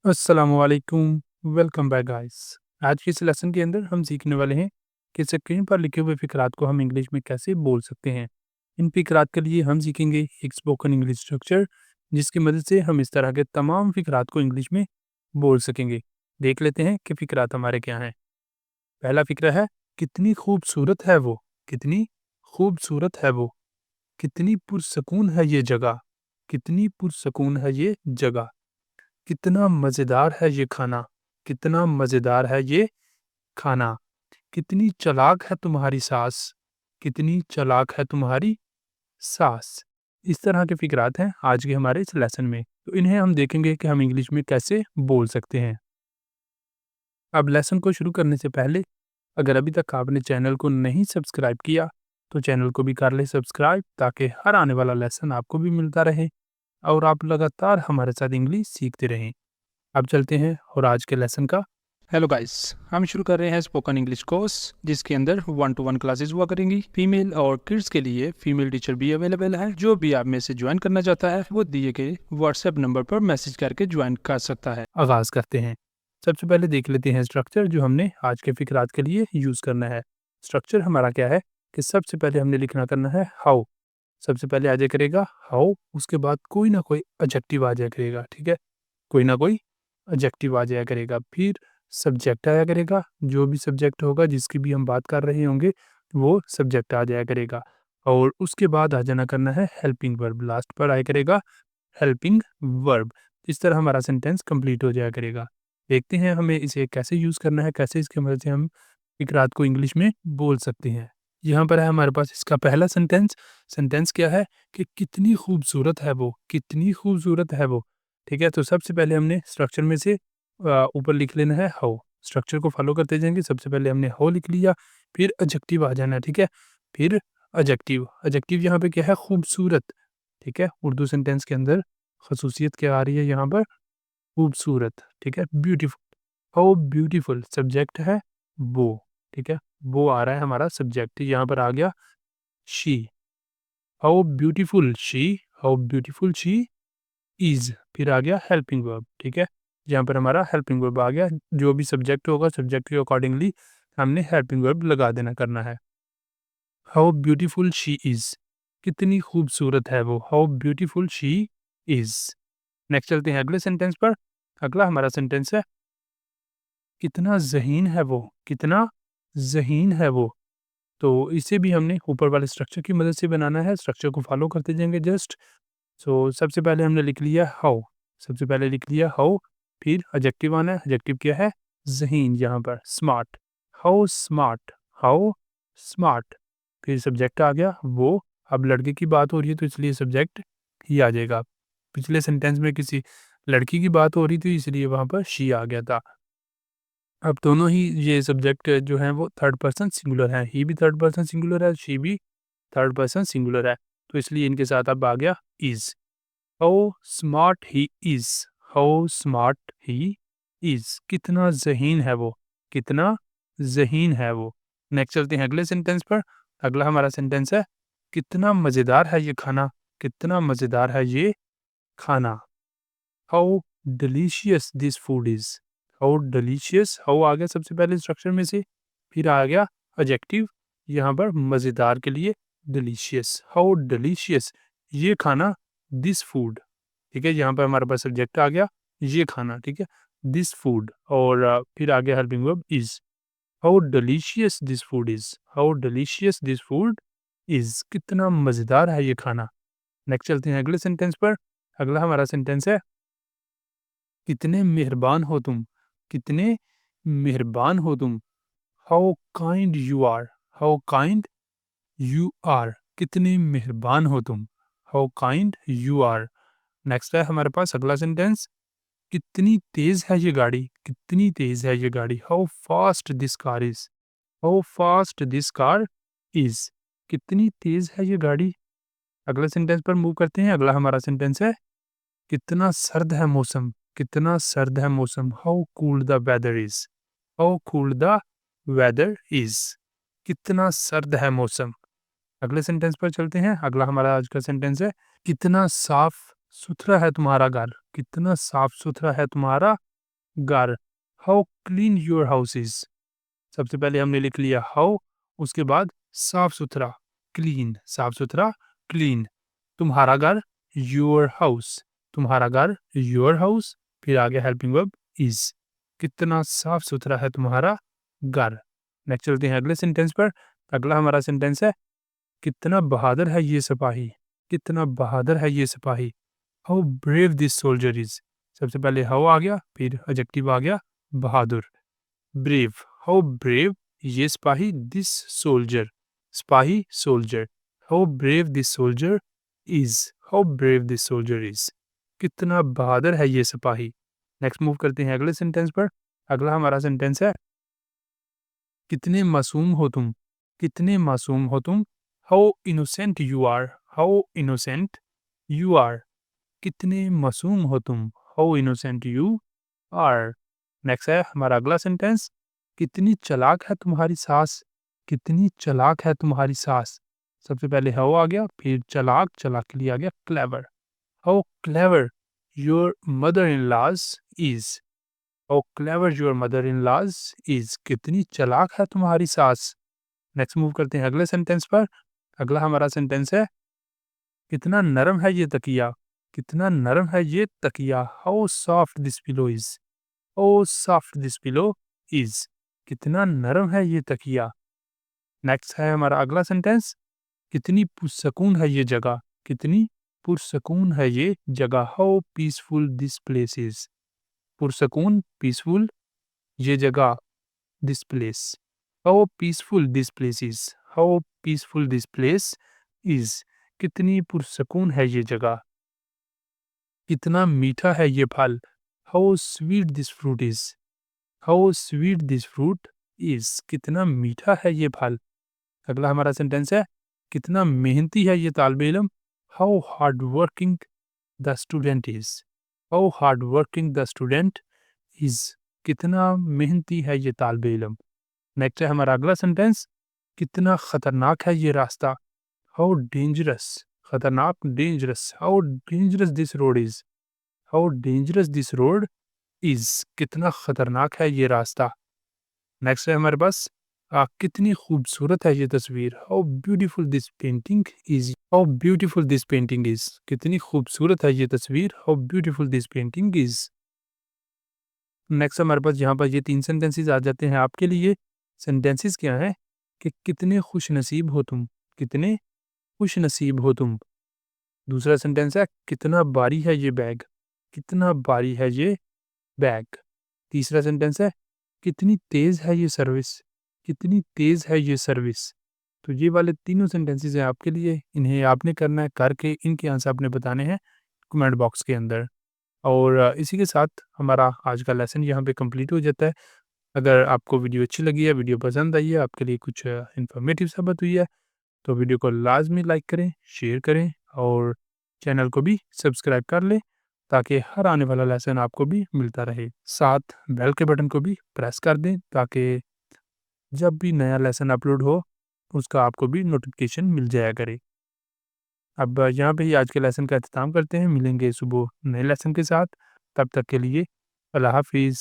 अस्सलामुअलैकुम, welcome back guys. आज के इस लेसन के अंदर हम सीखने वाले हैं कि स्क्रीन पर लिखे हुए फ़िकरात को हम इंग्लिश में कैसे बोल सकते हैं। इन फ़िकरात के लिए हम सीखेंगे एक स्पोकन इंग्लिश स्ट्रक्चर, जिसकी मदद से हम इस तरह के तमाम फ़िकरात को इंग्लिश में बोल सकेंगे। देख लेते हैं कि फ़िकरात हमारे क्या हैं। पहला फ़िक्रा है, कितनी खूबसूरत है वो, कितनी खूबसूरत है वो, कितनी पुरसकून है ये जगह, कितनी पुरसकून है ये जगह। कितना मज़ेदार है ये खाना, कितना मज़ेदार है ये खाना। कितनी चालाक है तुम्हारी सास, कितनी चालाक है तुम्हारी सास। इस तरह के फ़िकरात हैं आज के हमारे इस लेसन में। तो इन्हें हम देखेंगे कि हम इंग्लिश में कैसे बोल सकते हैं। अब लेसन को शुरू करने से पहले अगर अभी तक आपने चैनल को नहीं सब्सक्राइब किया, तो चैनल को भी कर लें सब्सक्राइब, ताकि हर आने वाला लेसन आपको भी मिलता रहे और आप लगातार हमारे साथ इंग्लिश सीखते रहें। अब चलते हैं और आज के लेसन का। हेलो गाइस, हम शुरू कर रहे हैं स्पोकन इंग्लिश कोर्स, जिसके अंदर 1-to-1 क्लासेस हुआ करेंगी। फीमेल और किड्स के लिए फीमेल टीचर भी अवेलेबल है। जो भी आप में से ज्वाइन करना चाहता है वो दिए गए व्हाट्सएप नंबर पर मैसेज करके ज्वाइन कर सकता है। आगाज करते हैं। सबसे पहले देख लेते हैं स्ट्रक्चर जो हमने आज के फिक्रात के लिए यूज करना है। स्ट्रक्चर हमारा क्या है कि सबसे पहले हमने लिखना करना है हाउ। सबसे पहले आ जाया करेगा हाउ, उसके बाद कोई ना कोई एडजेक्टिव आ जाया करेगा। ठीक है, कोई ना कोई एडजेक्टिव आ जाया करेगा। फिर सब्जेक्ट आया करेगा, जो भी सब्जेक्ट होगा जिसकी भी हम बात कर रहे होंगे वो सब्जेक्ट आ जाया करेगा। और उसके बाद आ जाना करना है हेल्पिंग वर्ब, लास्ट पर आया करेगा हेल्पिंग वर्ब। इस तरह हमारा सेंटेंस कंप्लीट हो जाया करेगा। देखते हैं हमें इसे कैसे यूज़ करना है, कैसे इसकी मदद से हम इकरात को इंग्लिश में बोल सकते हैं। यहाँ पर है हमारे पास इसका पहला सेंटेंस। सेंटेंस क्या है कि कितनी खूबसूरत है वो, कितनी खूबसूरत है वो। ठीक है, तो सबसे पहले हमने स्ट्रक्चर में से ऊपर लिख लेना है हाउ। स्ट्रक्चर को फॉलो करते जाएंगे। सबसे पहले हमने हाउ लिख लिया, फिर एडजेक्टिव आ जाना है। ठीक है, फिर एडजेक्टिव। एडजेक्टिव यहाँ पे क्या है, खूबसूरत। ठीक है, उर्दू सेंटेंस के अंदर खसूसियत क्या आ रही है यहाँ पर, खूबसूरत। ठीक है, ब्यूटीफुल। हाउ ब्यूटीफुल सब्जेक्ट है वो। ठीक है, वो आ रहा है हमारा सब्जेक्ट। यहाँ पर आ गया she. How beautiful she, how beautiful she is. फिर आ गया हेल्पिंग वर्ब। ठीक है, यहाँ पर हमारा हेल्पिंग वर्ब आ गया। जो भी सब्जेक्ट होगा सब्जेक्ट के अकॉर्डिंगली हमने हेल्पिंग वर्ब लगा देना करना है। हाउ ब्यूटीफुल शी इज, कितनी खूबसूरत है वो, how beautiful she is. Next चलते हैं अगले सेंटेंस पर। अगला हमारा सेंटेंस है, कितना ज़हीन है वो, कितना ज़हीन है वो। तो इसे भी हमने ऊपर वाले स्ट्रक्चर की मदद से बनाना है। स्ट्रक्चर को फॉलो करते जाएंगे जस्ट। सो सबसे पहले हमने लिख लिया हाउ। सबसे पहले लिख लिया हाउ, फिर एडजेक्टिव आना है। एडजेक्टिव क्या है, ज़हीन, यहाँ पर smart. How smart, how smart. फिर सब्जेक्ट आ गया वो। अब लड़के की बात हो रही है तो इसलिए सब्जेक्ट ही आ जाएगा। पिछले सेंटेंस में किसी लड़की की बात हो रही थी इसलिए वहाँ पर शी आ गया था। अब दोनों ही ये सब्जेक्ट जो हैं वो थर्ड पर्सन सिंगुलर हैं। ही भी थर्ड पर्सन सिंगुलर है, शी भी थर्ड पर्सन सिंगुलर है। तो इसलिए इनके साथ अब आ गया is. How smart he is, how smart he is. कितना ज़हीन है वो, कितना ज़हीन है वो। नेक्स्ट चलते हैं अगले सेंटेंस पर। अगला हमारा सेंटेंस है, कितना मज़ेदार है ये खाना, कितना मज़ेदार है ये खाना। How delicious this food is, how delicious. How आ गया सबसे पहले स्ट्रक्चर में से, फिर आ गया एडजेक्टिव यहाँ पर मज़ेदार के लिए डिलीशियस। हाउ डिलीशियस ये खाना, दिस फूड। ठीक है, यहाँ पर हमारे पास सब्जेक्ट आ गया ये खाना। ठीक है, दिस फूड। और फिर आ गया helping verb is. How delicious this food is, how delicious this food is. कितना मज़ेदार है ये खाना। नेक्स्ट चलते हैं अगले सेंटेंस पर। अगला हमारा सेंटेंस है, कितने मेहरबान हो तुम, कितने मेहरबान हो तुम। How kind you are, how kind you are. कितने मेहरबान हो तुम, how kind you are. Next है हमारे पास अगला सेंटेंस, कितनी तेज है ये गाड़ी, कितनी तेज है ये गाड़ी। How fast this car is, how fast this car is. कितनी तेज है ये गाड़ी। अगले सेंटेंस पर मूव करते हैं। अगला हमारा सेंटेंस है, कितना सर्द है मौसम, कितना सर्द है मौसम। How cool the weather is, how cool the weather is. कितना सर्द है मौसम। अगले सेंटेंस पर चलते हैं। अगला हमारा आज का सेंटेंस है, कितना साफ सुथरा है तुम्हारा घर, कितना साफ सुथरा है तुम्हारा घर। How clean your house is. सबसे पहले हमने लिख लिया हाउ, उसके बाद साफ सुथरा, क्लीन, साफ सुथरा, क्लीन। तुम्हारा घर, योर हाउस, तुम्हारा घर, योर हाउस। फिर आगे हेल्पिंग वर्ब इज, कितना साफ सुथरा है तुम्हारा घर। नेक्स्ट चलते हैं अगले सेंटेंस पर। अगला हमारा सेंटेंस है, कितना बहादुर है ये सिपाही, कितना बहादुर है ये सिपाही। How brave this soldier is. सबसे पहले हाउ आ गया, फिर एडजेक्टिव आ गया बहादुर, ब्रेव। हाउ ब्रेव ये सिपाही, दिस सोल्जर, सिपाही soldier. How brave this soldier is, how brave this soldier is, कितना बहादुर है ये सिपाही। नेक्स्ट मूव करते हैं अगले सेंटेंस पर। अगला हमारा सेंटेंस है, कितने मासूम हो तुम, कितने मासूम हो तुम। How innocent you are, how innocent you are, कितने मासूम हो तुम। How innocent you are. Next है हमारा अगला सेंटेंस, कितनी चालाक है तुम्हारी सास, कितनी चालाक है तुम्हारी सास। सबसे पहले हाउ आ गया, फिर चालाक, चालाक के लिए आ गया clever. How clever your mother in laws is, how clever your mother in laws is, कितनी चालाक है तुम्हारी सास। नेक्स्ट मूव करते हैं अगले सेंटेंस पर। अगला हमारा सेंटेंस है, कितना नरम है ये तकिया, कितना नरम है ये तकिया। How soft this pillow is, how soft this pillow is, कितना नरम है ये तकिया। नेक्स्ट है हमारा अगला सेंटेंस, कितनी पुरसकून है ये जगह, कितनी पुरसकून है ये जगह। How peaceful this place is, पुरसकून, पीसफुल, ये जगह, this place. How peaceful this place is, how peaceful this place is, कितनी पुरसकून है ये जगह। कितना मीठा है ये फल। How sweet this fruit is, how sweet this fruit is, कितना मीठा है ये फल। अगला हमारा सेंटेंस है, कितना मेहनती है ये तालिब इल्म। How hard working the student is, how hard working the student is, कितना मेहनती है ये तालिब इल्म। नेक्स्ट है हमारा अगला सेंटेंस, कितना खतरनाक है ये रास्ता। हाउ डेंजरस, खतरनाक, dangerous, how dangerous this road is, how dangerous this road is, कितना खतरनाक है ये रास्ता। नेक्स्ट है हमारे पास, कितनी खूबसूरत है ये तस्वीर। How beautiful this painting is, how beautiful this painting is, कितनी खूबसूरत है ये तस्वीर। How beautiful this painting is. Next हमारे पास यहाँ पर ये 3 सेंटेंसेस आ जाते हैं आपके लिए। सेंटेंसेस क्या है कि कितने खुश नसीब हो तुम, कितने खुश नसीब हो तुम। दूसरा सेंटेंस है, कितना भारी है ये बैग, कितना भारी है ये बैग। तीसरा सेंटेंस है, कितनी तेज़ है ये सर्विस, कितनी तेज़ है ये सर्विस। तो ये वाले तीनों सेंटेंसेस हैं आपके लिए, इन्हें आपने करना है, करके इनके आंसर आपने बताने हैं कमेंट बॉक्स के अंदर। और इसी के साथ हमारा आज का लेसन यहाँ पे कंप्लीट हो जाता है। अगर आपको वीडियो अच्छी लगी है, वीडियो पसंद आई है, आपके लिए कुछ इन्फॉर्मेटिव साबित हुई है, तो वीडियो को लाजमी लाइक करें, शेयर करें और चैनल को भी सब्सक्राइब कर लें, ताकि हर आने वाला लेसन आपको भी मिलता रहे। साथ बेल के बटन को भी प्रेस कर दें, ताकि जब भी नया लेसन अपलोड हो, उसका आपको भी नोटिफिकेशन मिल जाया करे। अब यहाँ पे ही आज के लेसन का अख्ताम करते हैं। मिलेंगे सुबह नए लेसन के साथ। तब तक के लिए अल्लाह हाफिज़।